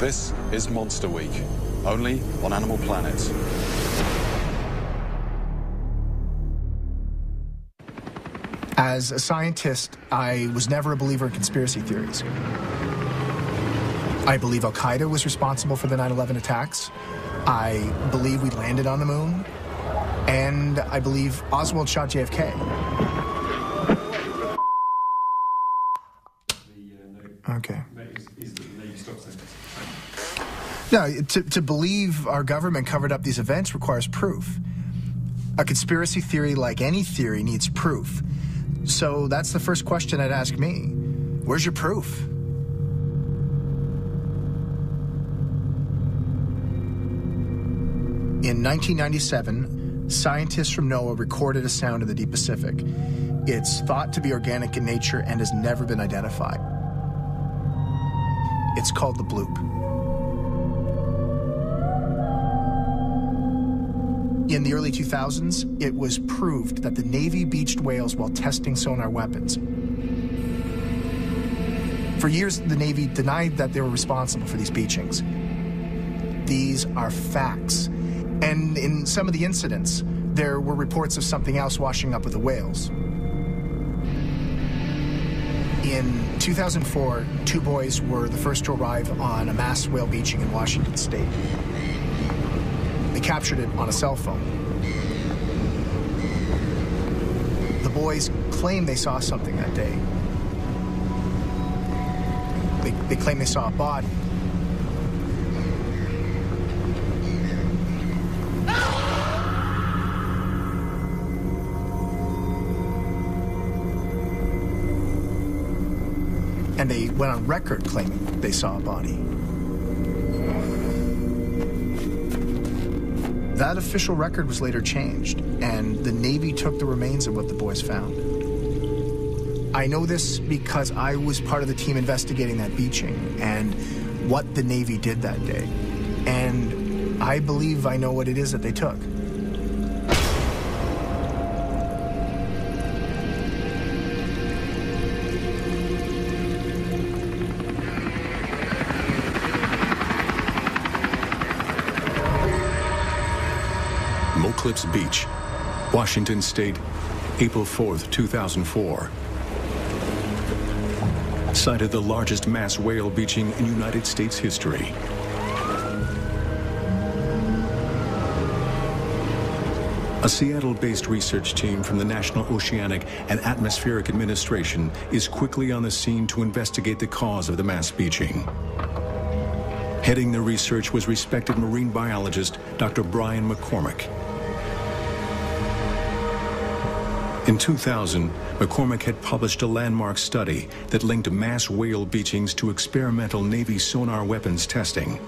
This is Monster Week, only on Animal Planet. As a scientist, I was never a believer in conspiracy theories. I believe Al-Qaeda was responsible for the 9/11 attacks. I believe we landed on the moon. And I believe Oswald shot JFK. Okay. No, to believe our government covered up these events requires proof. A conspiracy theory, like any theory, needs proof. So that's the first question I'd ask me. Where's your proof? In 1997, scientists from NOAA recorded a sound in the Deep Pacific. It's thought to be organic in nature and has never been identified. It's called the bloop. In the early 2000s, it was proved that the Navy beached whales while testing sonar weapons. For years, the Navy denied that they were responsible for these beachings. These are facts. And in some of the incidents, there were reports of something else washing up with the whales. In 2004, two boys were the first to arrive on a mass whale beaching in Washington State. They captured it on a cell phone. The boys claim they saw something that day. They claim they saw a body. And they went on record claiming they saw a body. That official record was later changed, and the Navy took the remains of what the boys found. I know this because I was part of the team investigating that beaching and what the Navy did that day. And I believe I know what it is that they took. Cliffs Beach, Washington State, April 4th, 2004. Site of the largest mass whale beaching in United States history. A Seattle-based research team from the National Oceanic and Atmospheric Administration is quickly on the scene to investigate the cause of the mass beaching. Heading the research was respected marine biologist Dr. Brian McCormick. In 2000, McCormick had published a landmark study that linked mass whale beachings to experimental Navy sonar weapons testing.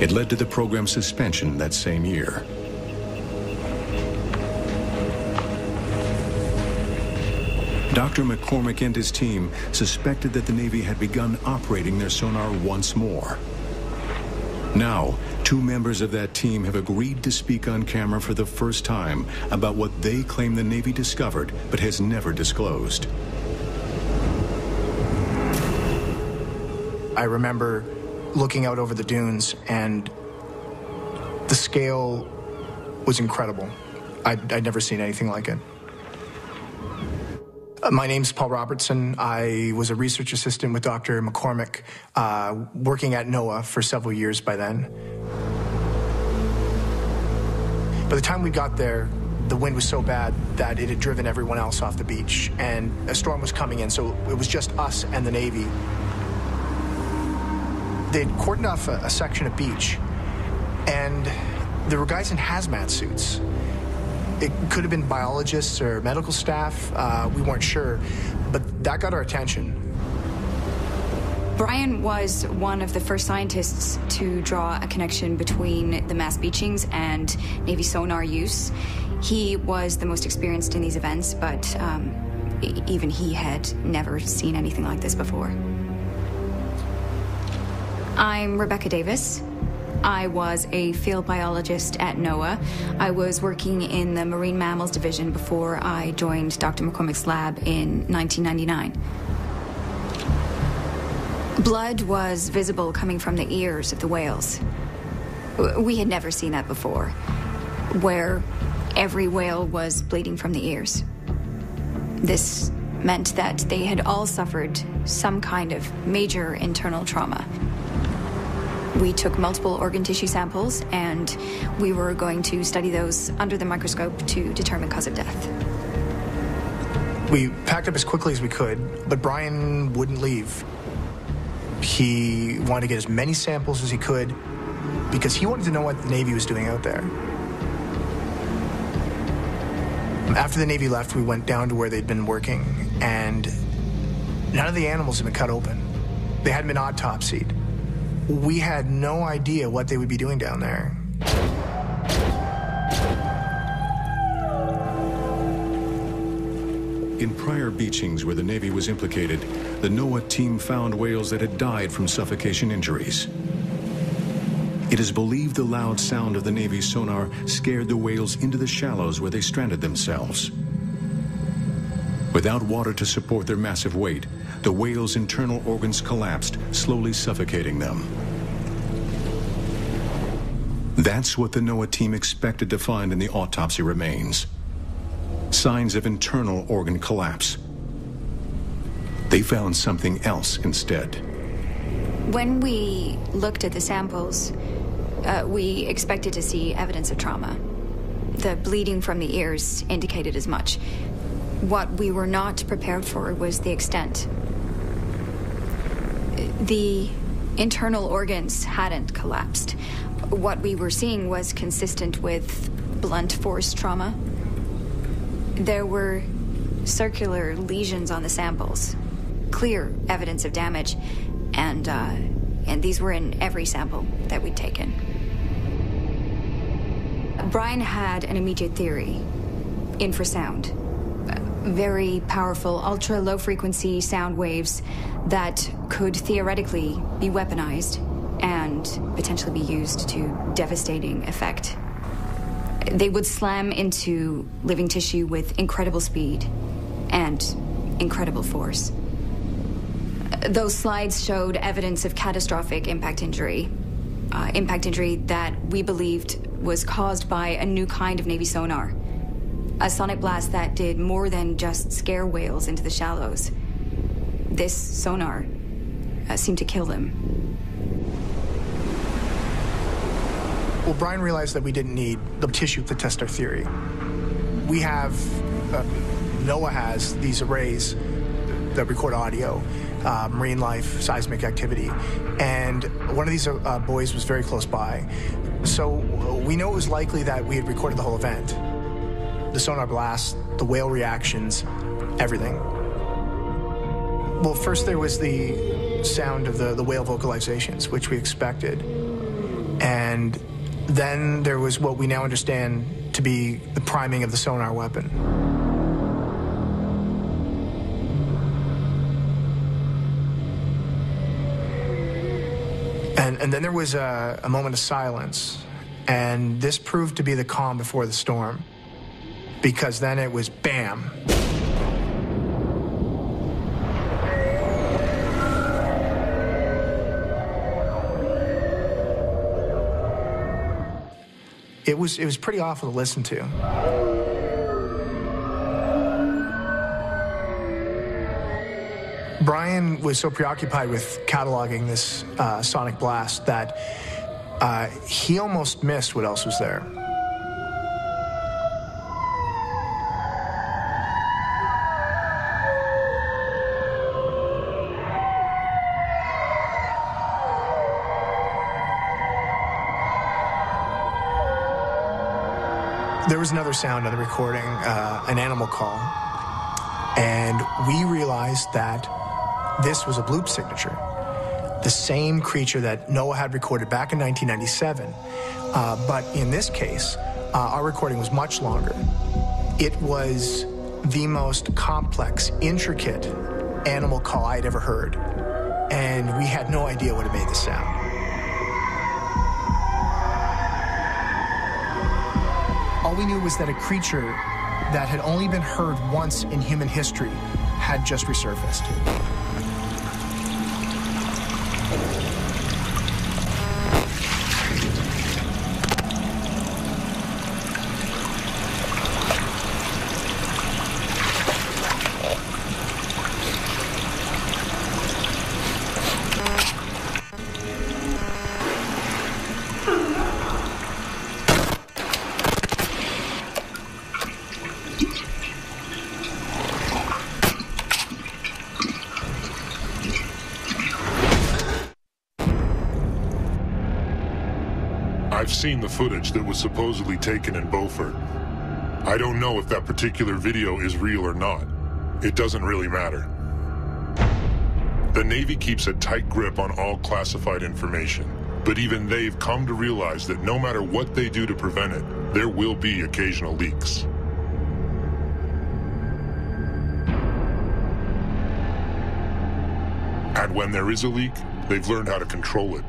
It led to the program's suspension that same year. Dr. McCormick and his team suspected that the Navy had begun operating their sonar once more. Now, two members of that team have agreed to speak on camera for the first time about what they claim the Navy discovered but has never disclosed. I remember looking out over the dunes, and the scale was incredible. I'd never seen anything like it. My name's Paul Robertson. I was a research assistant with Dr. McCormick, working at NOAA for several years by then. By the time we got there, the wind was so bad that it had driven everyone else off the beach, and a storm was coming in, so it was just us and the Navy. They'd cordoned off a section of beach, and there were guys in hazmat suits. It could have been biologists or medical staff, we weren't sure, but that got our attention. Brian was one of the first scientists to draw a connection between the mass beachings and Navy sonar use. He was the most experienced in these events, but even he had never seen anything like this before. I'm Rebecca Davis. I was a field biologist at NOAA. I was working in the Marine Mammals Division before I joined Dr. McCormick's lab in 1999. Blood was visible coming from the ears of the whales. We had never seen that before, where every whale was bleeding from the ears. This meant that they had all suffered some kind of major internal trauma. We took multiple organ tissue samples, and we were going to study those under the microscope to determine cause of death. We packed up as quickly as we could, but Brian wouldn't leave. He wanted to get as many samples as he could because he wanted to know what the Navy was doing out there. After the Navy left, we went down to where they'd been working, and none of the animals had been cut open. They hadn't been autopsied. We had no idea what they would be doing down there. In prior beachings where the Navy was implicated, the NOAA team found whales that had died from suffocation injuries. It is believed the loud sound of the Navy's sonar scared the whales into the shallows where they stranded themselves. Without water to support their massive weight, the whales' internal organs collapsed, slowly suffocating them. That's what the NOAA team expected to find in the autopsy remains. Signs of internal organ collapse. They found something else instead. When we looked at the samples, we expected to see evidence of trauma. The bleeding from the ears indicated as much. What we were not prepared for was the extent. The internal organs hadn't collapsed. What we were seeing was consistent with blunt force trauma. There were circular lesions on the samples, clear evidence of damage, and these were in every sample that we'd taken. Brian had an immediate theory: infrasound. Very powerful, ultra-low frequency sound waves that could theoretically be weaponized and potentially be used to devastating effect. They would slam into living tissue with incredible speed and incredible force. Those slides showed evidence of catastrophic impact injury that we believed was caused by a new kind of Navy sonar, a sonic blast that did more than just scare whales into the shallows. This sonar seemed to kill them. Well, Brian realized that we didn't need the tissue to test our theory. We have, NOAA has these arrays that record audio, marine life, seismic activity, and one of these buoys was very close by. So we know it was likely that we had recorded the whole event. The sonar blast, the whale reactions, everything. Well, first there was the sound of the whale vocalizations, which we expected. And then there was what we now understand to be the priming of the sonar weapon. And then there was a moment of silence, and this proved to be the calm before the storm, because then it was bam. It was pretty awful to listen to. Brian was so preoccupied with cataloging this sonic blast that he almost missed what else was there. There was another sound on the recording, an animal call, and we realized that this was a bloop signature, the same creature that NOAA had recorded back in 1997, but in this case, our recording was much longer. It was the most complex, intricate animal call I had ever heard, and we had no idea what had made the sound. All we knew was that a creature that had only been heard once in human history had just resurfaced. I've seen the footage that was supposedly taken in Beaufort. I don't know if that particular video is real or not. It doesn't really matter. The Navy keeps a tight grip on all classified information, but even they've come to realize that no matter what they do to prevent it, there will be occasional leaks. And when there is a leak, they've learned how to control it.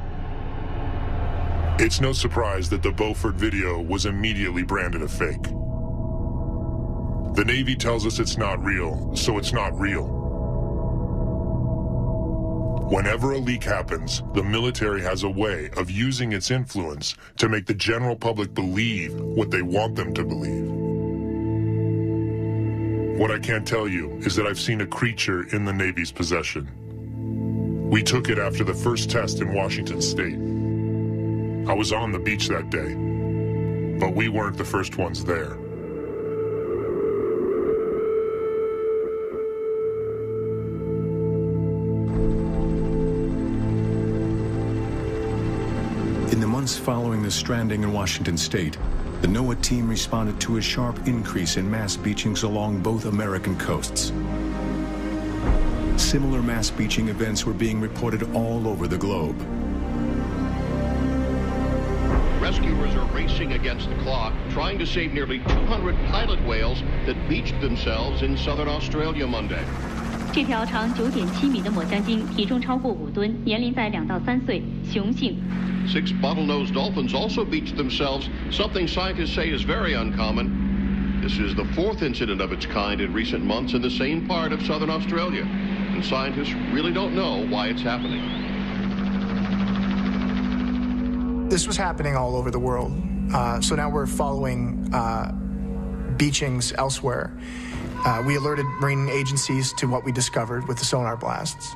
It's no surprise that the Beaufort video was immediately branded a fake. The Navy tells us it's not real, so it's not real. Whenever a leak happens, the military has a way of using its influence to make the general public believe what they want them to believe. What I can't tell you is that I've seen a creature in the Navy's possession. We took it after the first test in Washington State. I was on the beach that day, but we weren't the first ones there. In the months following the stranding in Washington State, the NOAA team responded to a sharp increase in mass beachings along both American coasts. Similar mass beaching events were being reported all over the globe. Rescuers are racing against the clock, trying to save nearly 200 pilot whales that beached themselves in southern Australia Monday. 这条长9.7米的抹香鲸，体重超过5吨，年龄在2到3岁，雄性。 6 bottlenose dolphins also beached themselves, something scientists say is very uncommon. This is the 4th incident of its kind in recent months in the same part of southern Australia, and scientists really don't know why it's happening. This was happening all over the world. So now we're following beachings elsewhere. We alerted marine agencies to what we discovered with the sonar blasts.